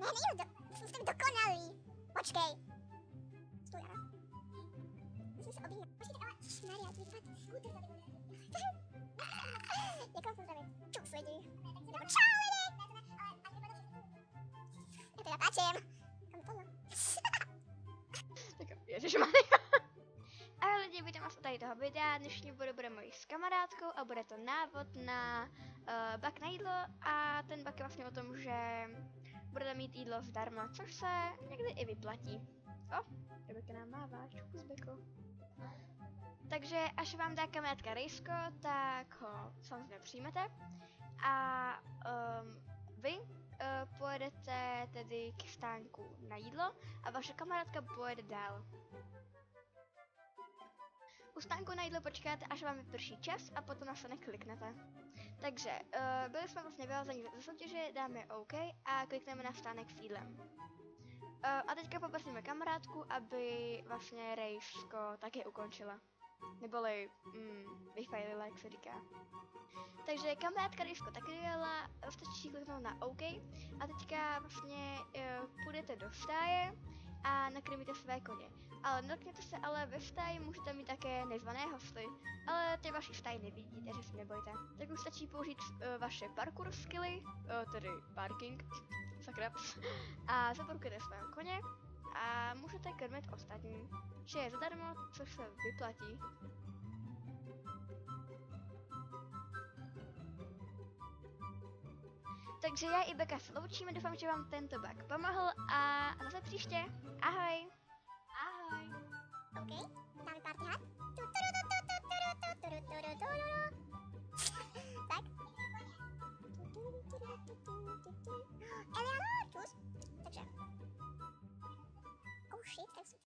Ne, nejdu jste dokonalý. Počkej. Stůj, ano. Musím se objímat. Počkejte, ale ježišmarja, ty fakt skúter tady bude. Jak vám pozdravit? Čus lidi. Nebo čau lidi. Já to natáčím. Kam to? Tak ježišmarja. Ahoj lidi, vítám vás u tady toho videa. Dnešní bude mojí s kamarádkou a bude to návod na bak na jídlo a ten bak je vlastně o tom, že budete mít jídlo zdarma, což se někdy i vyplatí. Rebeka nám mává, čukus beko. Takže až vám dá kamarádka rejsko, tak ho samozřejmě přijmete a vy pojedete tedy k stánku na jídlo a vaše kamarádka pojede dál. U stánku na jídlo počkáte, až vám vyprší čas a potom na stánek kliknete. Takže byli jsme vlastně vylazeni ze soutěže, dáme OK a klikneme na stánek s jídlem. A teďka poprosíme kamarádku, aby vlastně rejsko taky ukončila. Neboli vyfajlila, jak se říká. Takže kamarádka rejsko taky jela, stačí kliknout na OK a teďka vlastně půjdete do stáje a nakrmíte své koně. Ale dotkněte se, ale ve stáji můžete mít také nezvané hosty, ale ty vaši stáji nevidí, takže se nebojte. Tak už stačí použít vaše parkour skilly, tedy parking, sakra, a zaparkujete svého koně a můžete krmit ostatní, že je zadarmo, což se vyplatí. Takže já i Beka se loučíme, doufám, že vám tento bug pomohl a zase příště. Ahoj! Ahoj! OK, dáme party hat. Tak.